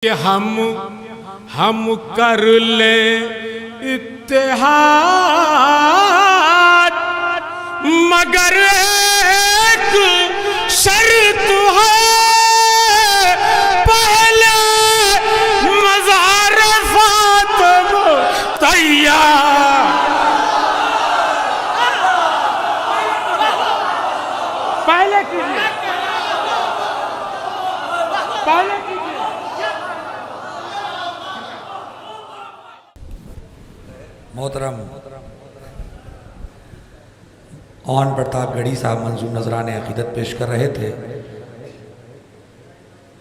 कि हम कर ले इत्तेहाद, मगर एक शर्त है, पहले मज़ार फातिमा तैयार। पहले कीजिए, पहले कीजिए। मोहतरम ऑन प्रताप गढ़ी साहब मंजूर नजराने अकीदत पेश कर रहे थे।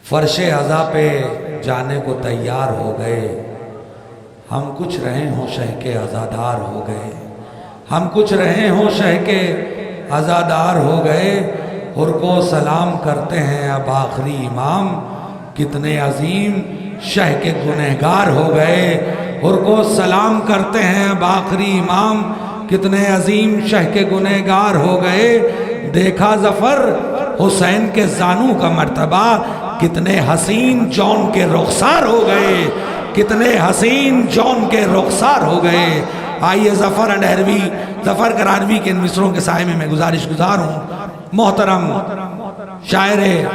फर्शे अज़ा पे जाने को तैयार हो गए, हम कुछ रहे हों शह के आज़ादार हो गए, हम कुछ रहे हों शह के आज़ादार हो गए। हुर को सलाम करते हैं अब आखिरी इमाम, कितने अजीम शह के गुनहगार हो गए। हुर को सलाम करते हैं अब आखिरी इमाम, कितने अजीम शह के गुनहगार हो गए। देखा ज़फ़र हुसैन के जानू का मर्तबा, कितने हसीन जौन के रुखसार हो गए, कितने हसीन जौन के रुखसार हो गए। आइए ज़फ़र अंडहरवी, ज़फ़र करारवी के इन मिसरों के साए में मैं गुजारिश गुजार हूँ। मोहतरम शायर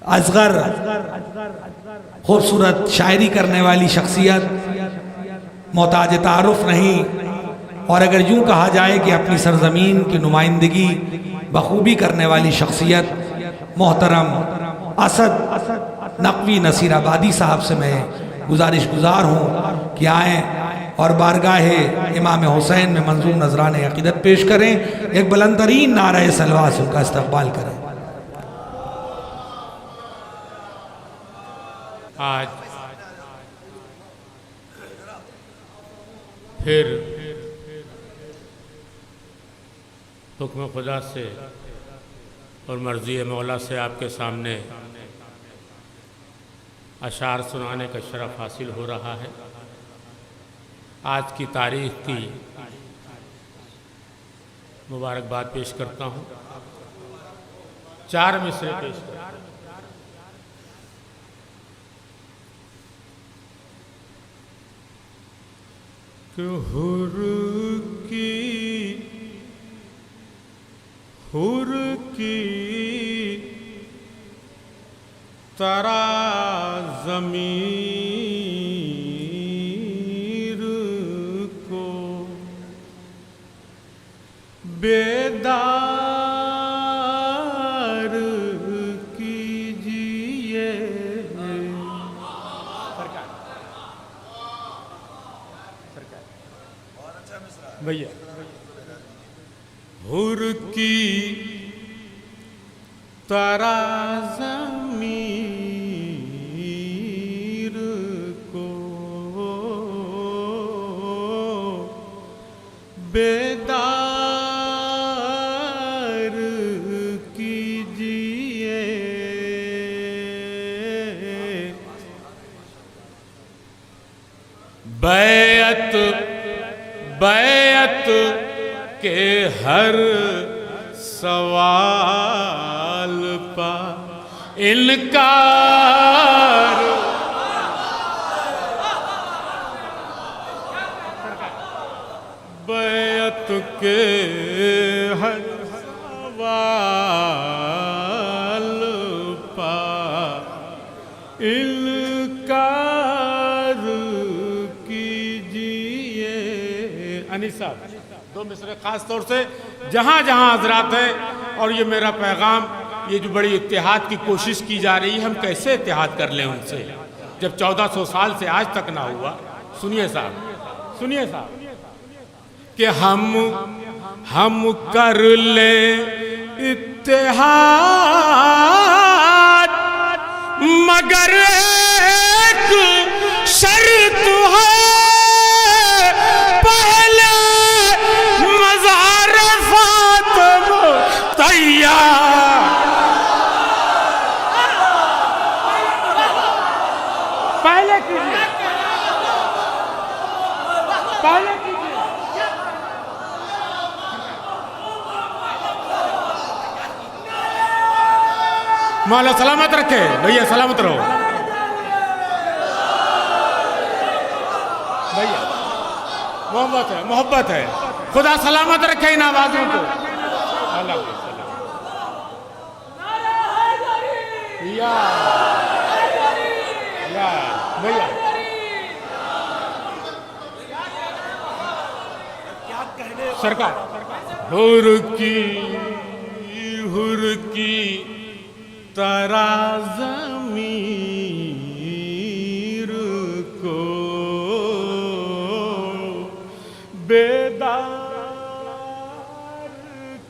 असगर, खूबसूरत शायरी करने वाली शख्सियत, मोहताज तारुफ नहीं, और अगर यूं कहा जाए कि अपनी सरजमीन की नुमाइंदगी बखूबी करने वाली शख्सियत, मोहतरम असद नकवी नसीराबादी साहब से मैं गुजारिश गुजार हूँ कि आएँ और बारगाहे इमाम हुसैन में मंजूर नजराने अकीदत पेश करें, एक बुलंद तरीन नारे सलवात से उनका इस्तकबाल करें। आज फिर हुक्म खुदा से और मर्ज़ी मौला से आपके सामने अशार सुनाने का शरफ़ हासिल हो रहा है। आज की तारीख़ की मुबारकबाद पेश करता हूँ। 4 मिसरे पेश करता हूँ। कि हुर की तरा ज़मीर को बेदार कीजिए। भैया हुर की तरा ज़मीर को बेदार कीजिए। बैअत बैअत के हर सवाल पा इनकार, बैअत के हर सवाल पा इनकार कीजिए। अनीस साहब 2 मिसरे खास तौर से जहाँ जहाँ हजरात है, और ये मेरा पैगाम, ये जो बड़ी इत्तेहाद की कोशिश की जा रही है, हम कैसे इत्तेहाद कर लें उनसे जब 1400 साल से आज तक ना हुआ। सुनिए साहब, सुनिए साहब कि हम कर ले इत्तेहाद, मगर एक शर्त है, पहले मज़ार फातिमा तैयार। पहले कीजिए, पहले कीजिए। मौला सलामत रखे भैया, सलामत रहो भैया, मोहब्बत है। खुदा सलामत रखे इन आवाजों को। अल्लाह या भैया सरकार। हुर की तरह ज़मीर को बेदार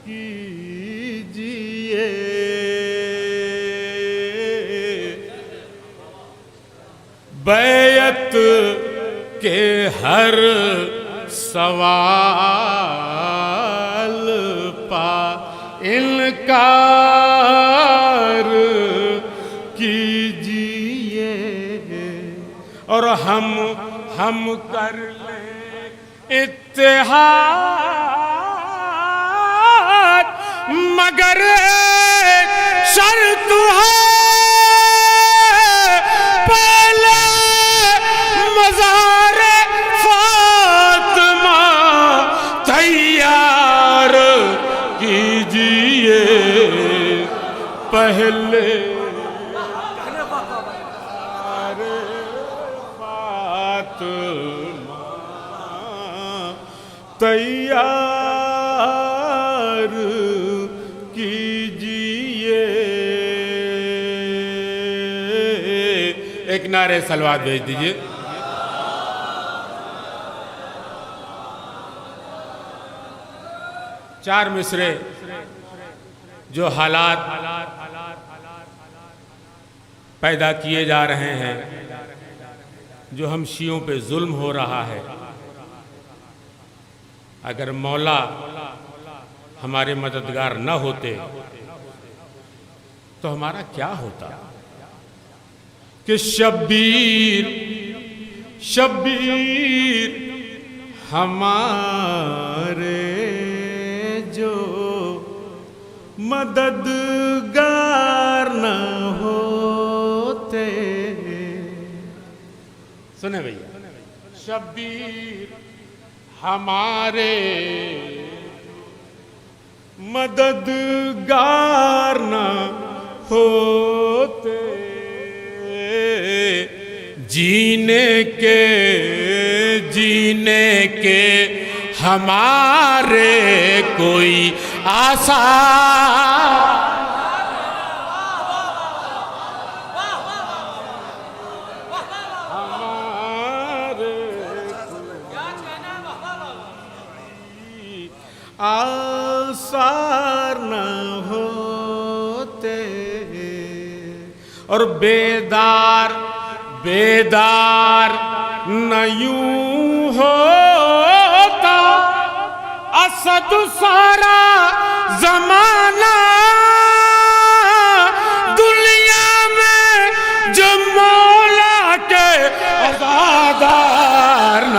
कीजिए, बैत के हर सवाल पा इनकार कीजिए, और हम कर ले इत्तेहाद, मगर शर्त है पहले मज़ारे फातिमा तैयार कीजिए, पहले फातिमा तैयार कीजिए। एक नारे सलवात भेज दीजिए। चार मिसरे जो हालात पैदा किए जा रहे हैं, जो हम शियों पे जुल्म हो रहा है, अगर मौला हमारे मददगार न होते तो हमारा क्या होता। कि शब्बीर हमारे जो मददगार न होते। सुने भैया, शब्बीर हमारे मददगार न होते, जीने के हमारे कोई आशा हमारे आसार न होते, और बेदार न यूं होता असद सारा जमाना दुनिया में, जो मौला के अज़ादार न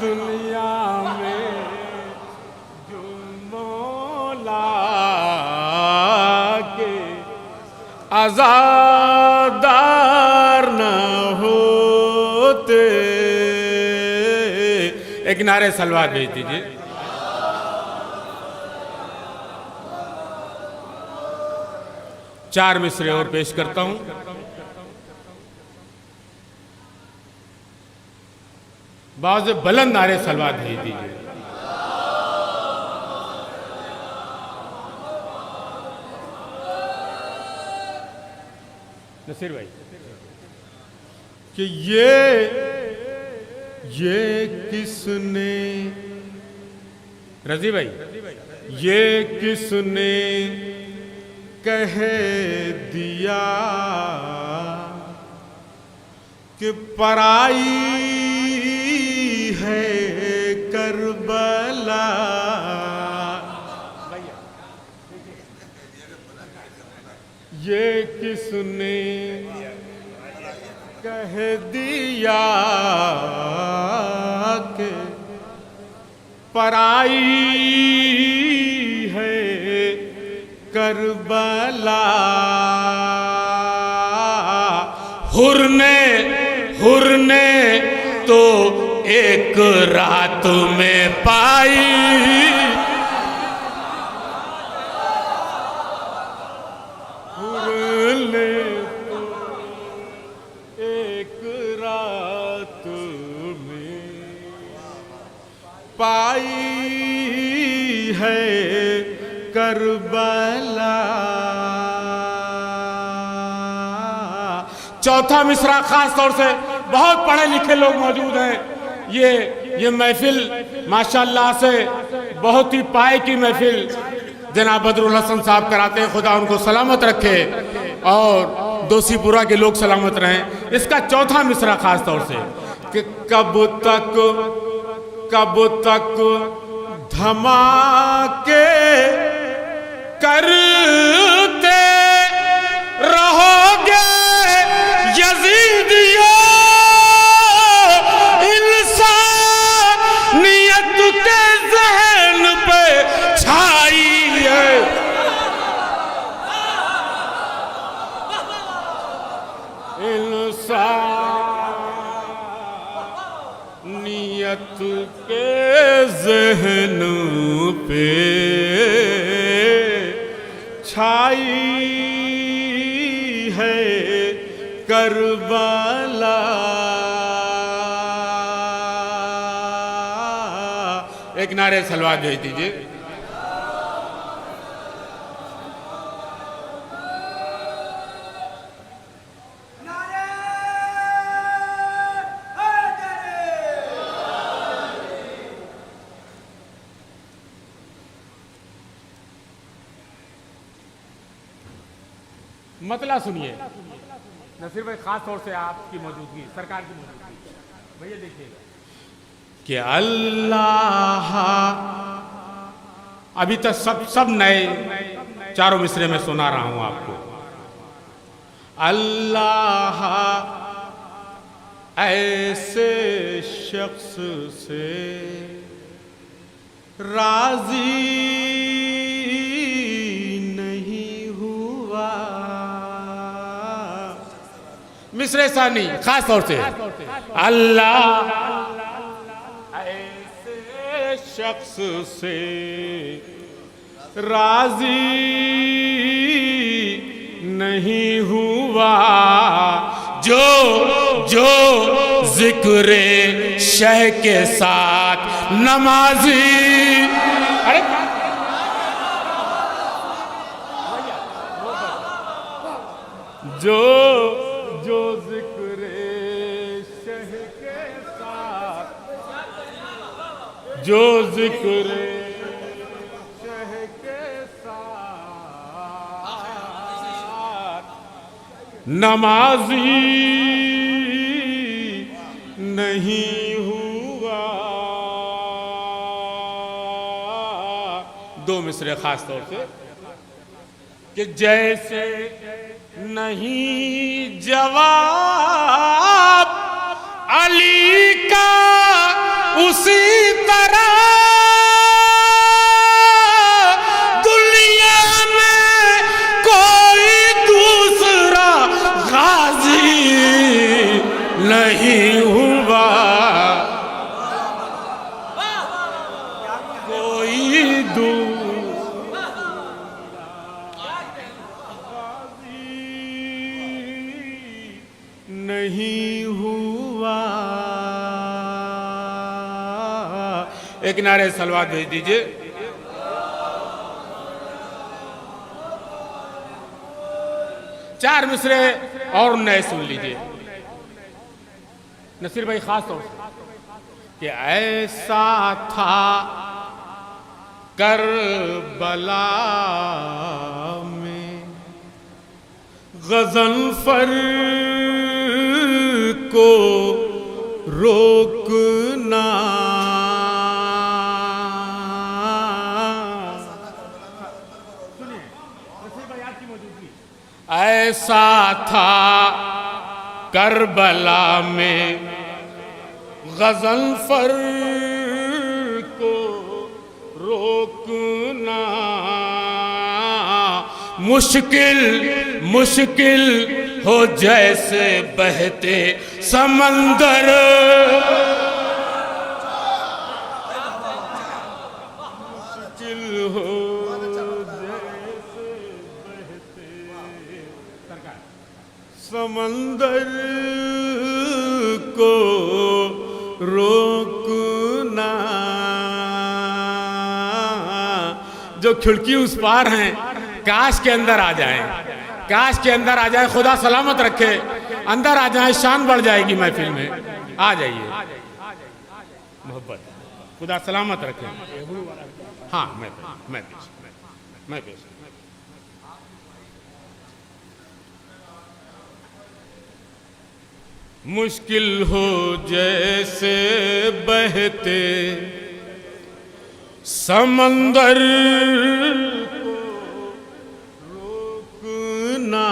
दुनिया में, जो मौला के आज़ादार न होते। एक नारे सलवात भेज दीजिए। चार मिसरे और पेश करता हूं। बाज़ बुलंद नारे सलवात भेज दीजिए। नसीर भाई, कि ये किसने, रजी भाई, ये किसने कह दिया कि पराई है करबला। ये किसने कह दिया कि पराई है करबला, हुरने तो एक रात में पाई, हुरने तो एक रात में पाई है करबला। चौथा मिसरा खास तौर से बहुत पढ़े लिखे लोग मौजूद हैं। ये महफिल माशाल्लाह से बहुत ही पाए की महफिल जनाब बदरुल हसन साहब कराते हैं, खुदा उनको सलामत रखे और दोषीपुरा के लोग सलामत रहें। इसका चौथा मिसरा खास तौर से कि कब तक धमाके करते रहोगे यजीदियों, इंसानियत के ज़हन पे छाई है, इंसानियत के ज़हन पे छाई है करबला। एक नारे सलवात भेज दीजिए। मतला सुनिए नसीर भाई, खास तौर से आपकी मौजूदगी, सरकार की मौजूदगी, भैया देखिएगा कि अल्लाह, अभी तक सब नए चारों मिसरे में सुना रहा हूं आपको। अल्लाह ऐसे शख्स से राजी मिसरे सानी खास तौर से, अल्लाह ऐसे शख्स से राजी नहीं हुआ जो जिक्रे शह के साथ नमाजी। अरे जो जिक्रे शह के साथ, जो जिक्रे शह के साथ नमाजी नहीं हुआ। दो मिसरे खास तौर से कि जैसे नहीं जवाब अली का उसी तरह दुनिया में कोई दूसरा गाजी नहीं हुआ, कोई नहीं हुआ। एक नारे सलवात भेज दीजिए। चार मिसरे और नए सुन लीजिए नसीर भाई, खास तौर से कि ऐसा था करबला में गज़नफ़र को रोकना, ऐसा था करबला में गज़नफ़र को रोकना, मुश्किल मुश्किल हो जैसे बहते समंदर, मुश्किल हो जैसे बहते समंदर को रोकना। जो खिड़की उस पार हैं, काश के अंदर आ जाएं, काश के अंदर आ जाए। खुदा सलामत रखे, अंदर आ जाए, शान बढ़ जाएगी महफिल में। आ जाइए मोहब्बत, खुदा सलामत रखे। हाँ मैं पेश। मुश्किल हो जैसे बहते समंदर को रोकना।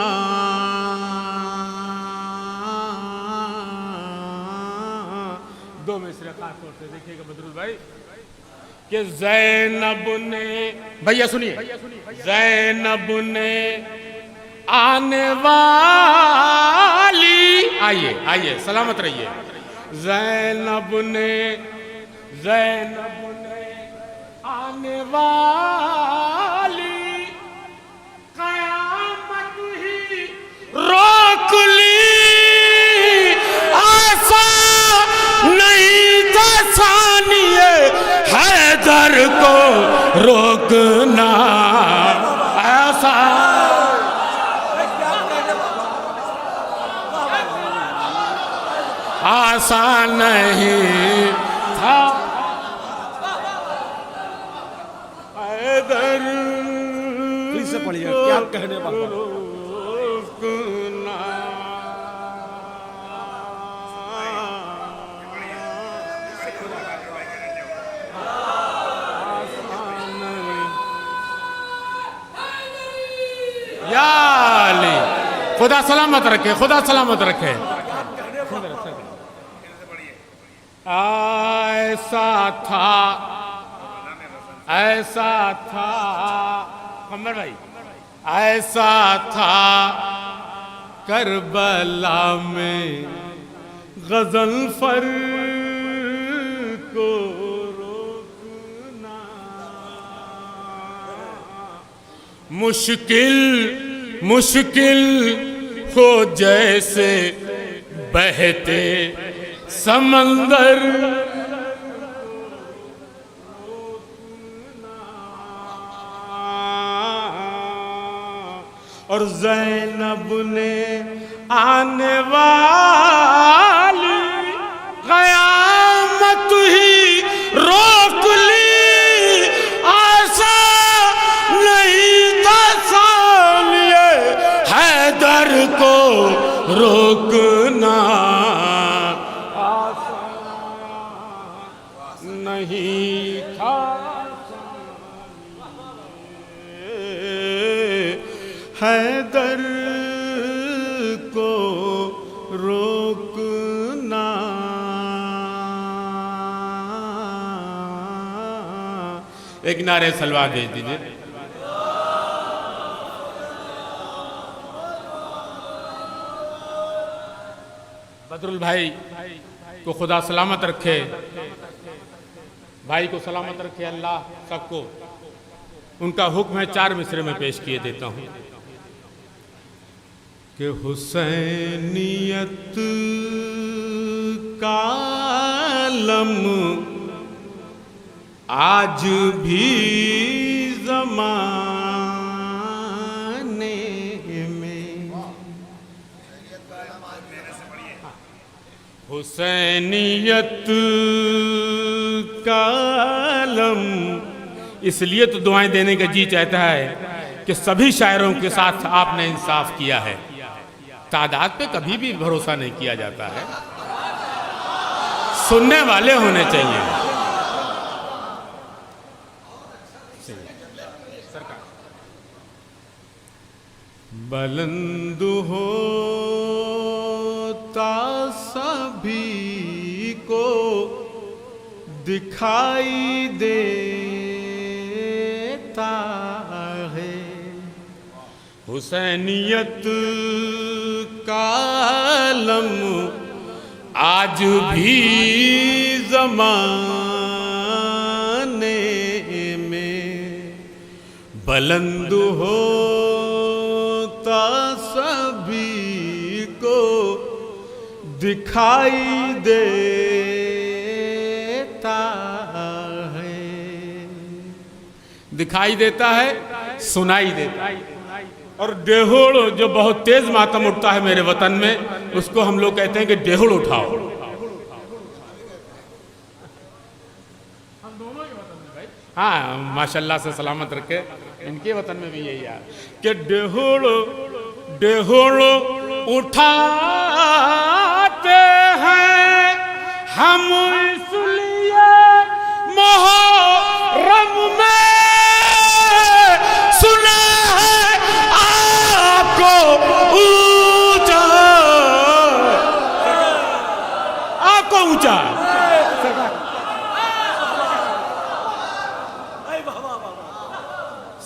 दो मिसरे खास तौर से देखिएगा बदरुल भाई कि ज़ैनब ने, भैया सुनिए, ज़ैनब ने आने वाली, आइए सलामत रहिए। ज़ैनब ने आने वाली क़यामत ही रोक ली। आसा नहीं था सानिए हैदर को रोकना। ऐसा आसान नहीं था हैदर। फिर से पढ़िए, क्या कहने वाला रोकना। या अली, खुदा सलामत रखे, खुदा सलामत रखे। ऐसा था कमर भाई, ऐसा था करबला में गज़नफ़र को रोकना। मुश्किल हो जैसे बहते समंदर और ज़ैनब ने आने वाली क़यामत ही रोक ली। आशा नहीं था सानिए हैदर को रोकना। आशा नहीं था हैदर को रोकना। एक नारे सलवार भेज दीजिए। बदरुल भाई को खुदा सलामत रखे, भाई को सलामत रखे अल्लाह सबको। उनका हुक्म है, 4 मिसरे में पेश किए देता हूँ कि हुसैनियत का आलम आज भी ज़माने में, हुसैनियत का आलम। इसलिए तो दुआएं देने का जी चाहता है कि सभी शायरों के साथ आपने इंसाफ किया है। तादाद पे कभी भी भरोसा नहीं किया जाता है, सुनने वाले होने चाहिए। बुलंद होता सभी को दिखाई देता है, हुसैनियत का आलम आज भी ज़माने में बुलंद होता सभी को दिखाई देता है, दिखाई देता है, सुनाई देता है। और डेहुड़ जो बहुत तेज मातम उठता है मेरे वतन में, उसको हम लोग कहते हैं कि डेहुड़ उठाओ। हम दोनों ही वतन में भाई, हाँ माशाल्लाह से सलामत रखे, इनके वतन में भी यही है कि डेहुड़ डेहुड़ उठाते हैं हम इसलिए मुहर्रम में, सुना है आपको ऊंचा, आपको ऊंचा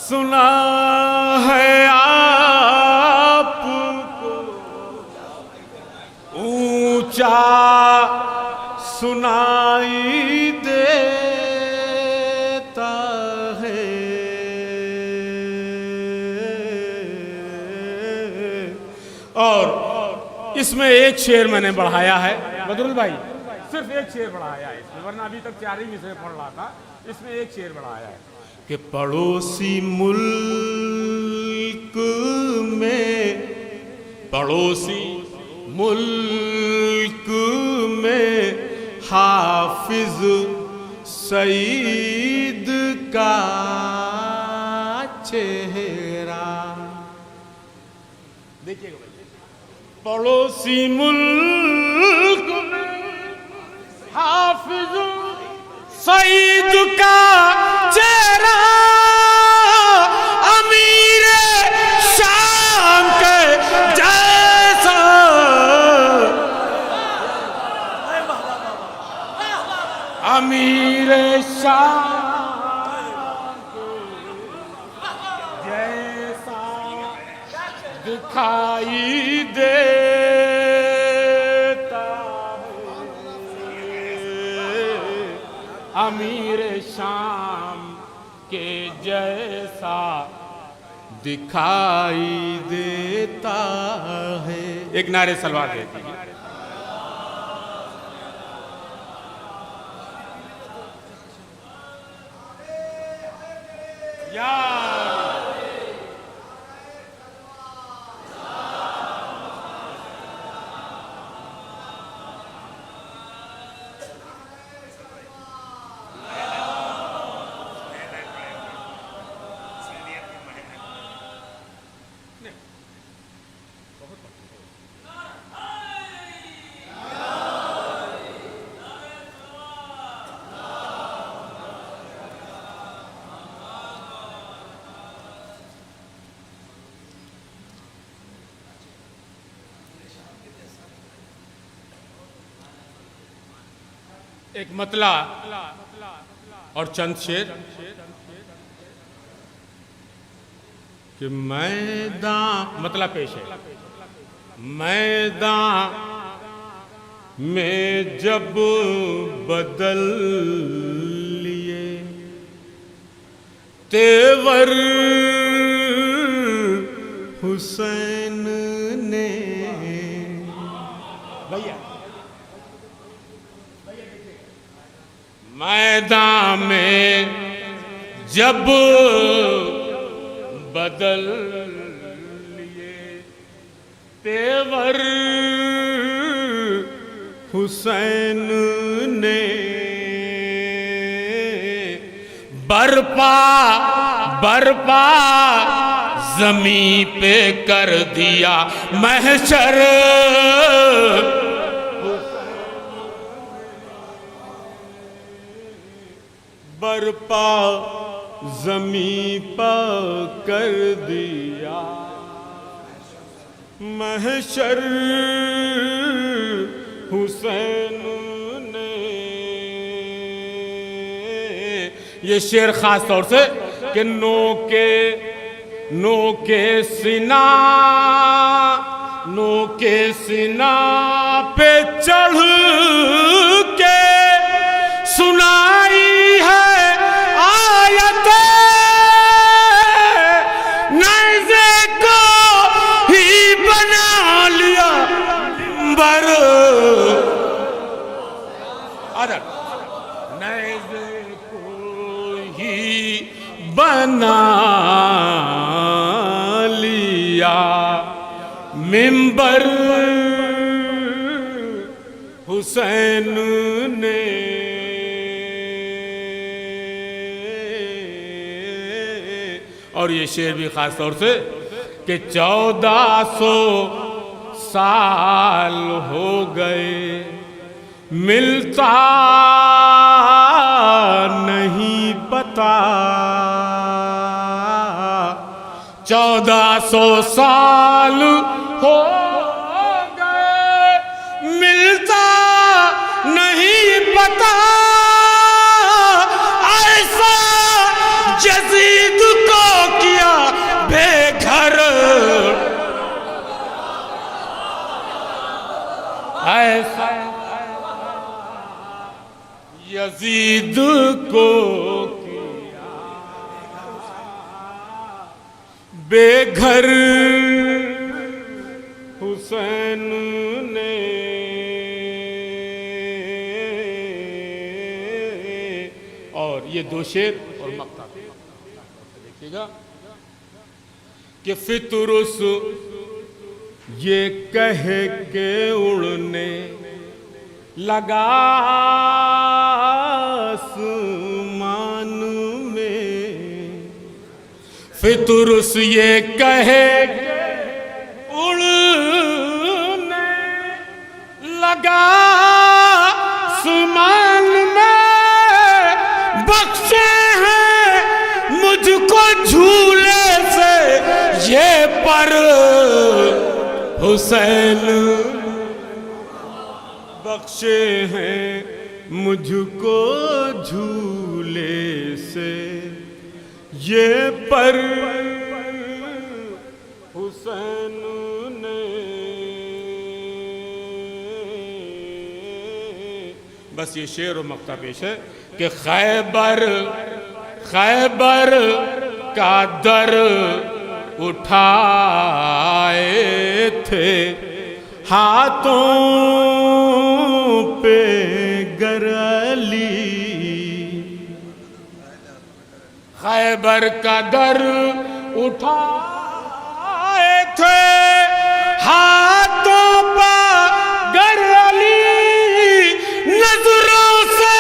सुना है आपको ऊंचा सुनाई देता है। और इसमें एक शेर मैंने बढ़ाया है बदरुल भाई, सिर्फ एक शेर बढ़ाया है इसमें, वरना अभी तक 4 ही मिसरे पढ़ रहा था, इसमें एक शेर बढ़ाया है कि पड़ोसी मुल्क में, पड़ोसी मुल्क में हाफिज सईद का चेहरा, देखिएगा पड़ोसी मुल्क में हाफिज सईद का चेहरा, अमीर शाम के जैसा, अमीर शाम के जैसा दिखाई देता है, अमीर शाम के जैसा दिखाई देता है। एक नारे सलवार देती है। एक मतला और चंद शेर कि मैदान, मतला पेश है, मैदान में जब बदल लिए तेवर हुसैन ने, भैया मैदान में जब बदल लिए तेवर हुसैन ने, बरपा बरपा ज़मीं पे कर दिया महशर, बरपा ज़मीं पर कर दिया महशर हुसैन ने। ये शेर खास तौर से कि नो के नो के सिना पे चढ़ के सुनाई है आयत, नैज़े को ही बना लिया बर, नैज़े को ही बना लिया मिंबर हुसैन ने। और ये शेर भी खास तौर से कि 1400 साल हो गए मिलता नहीं पता, 1400 साल हो गए मिलता नहीं पता, ऐसा यजीद को किया बेघर, ऐसा यजीद को किया बेघर हुसैन ने। और ये दो शेर और मक्ता देखिएगा कि फितरुस ये कह के उड़ने लगा आसमान में, फितरुस ये कहे उड़ने लगा आसमान में, बख्शे हैं मुझको झूले से ये पर हुसैन, बख्शे हैं मुझको झूले से ये पर हुसैन ने। बस ये शेर और मक्ता पेश है कि खैबर का दर उठाए थे हाथों पे गरली, खैबर का दर उठाए थे हाथों पर गरली, नजरों से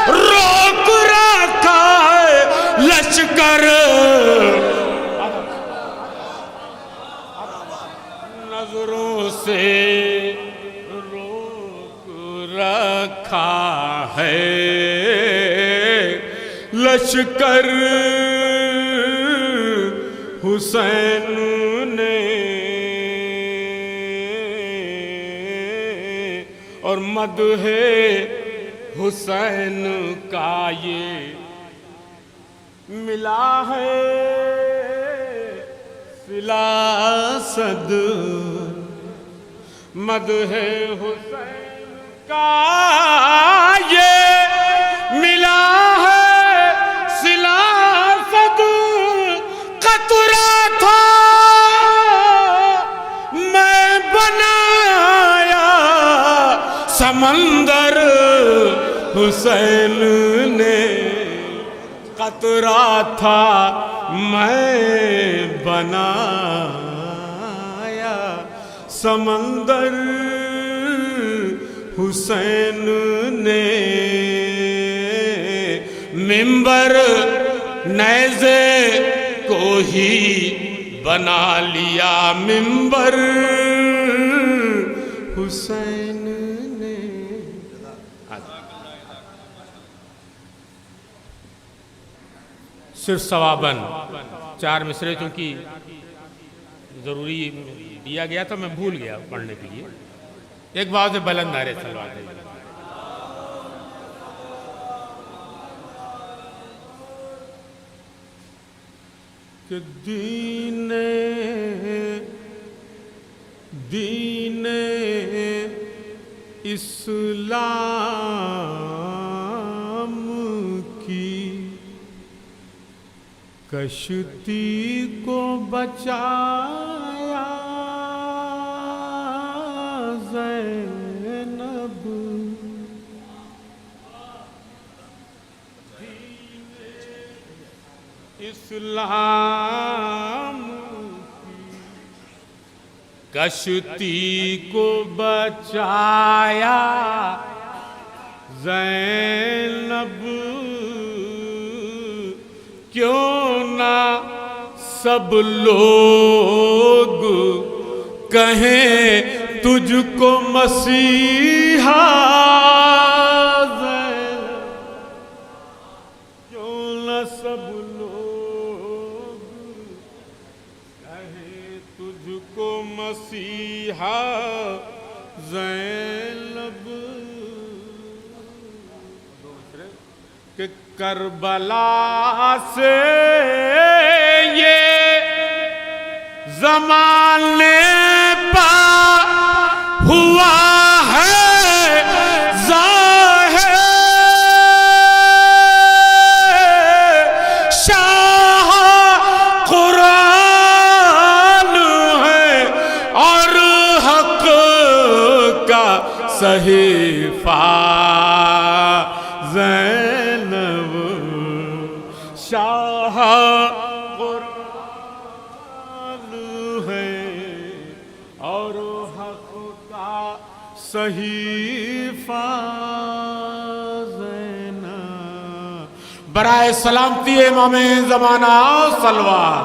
रोक रखा है लश्कर, नजरों से रोक रखा है लश्कर हुसैन ने। और मदहे हुसैन का ये मिला है सिलासद, मदहे हुसैन का ये मिला है सिलासद, कतरा था मैं बनाया समंदर हुसैन ने, कतरा था मैं बनाया समंदर हुसैन ने। मिंबर नैज़े को ही बना लिया मिंबर हुसैन ने। सिर्फ सवाबन 4 मिसरे चूंकि जरूरी दिया गया था, मैं भूल गया पढ़ने के लिए। एक बार से बुलंद नारे सलवात है। कि दीने दीने इस्लाम की कश्ती को बचाया ज़ैनब, इस्लाम की कश्ती को बचाया ज़ैनब, क्यों ना सब लोग कहें तुझको मसीहा ज़ैनब, क्यों ना सब लोग कहें तुझको मसीहा ज़ैनब, कि करबला से ये ज़माने पा हुआ है ज़ाहिर, शाह कुरान है और हक का सहीफा ज़ैनब, शाह कुरान है और हक का सहीफा ज़ैनब। बराए सलामती इमाम ज़माना सलवार।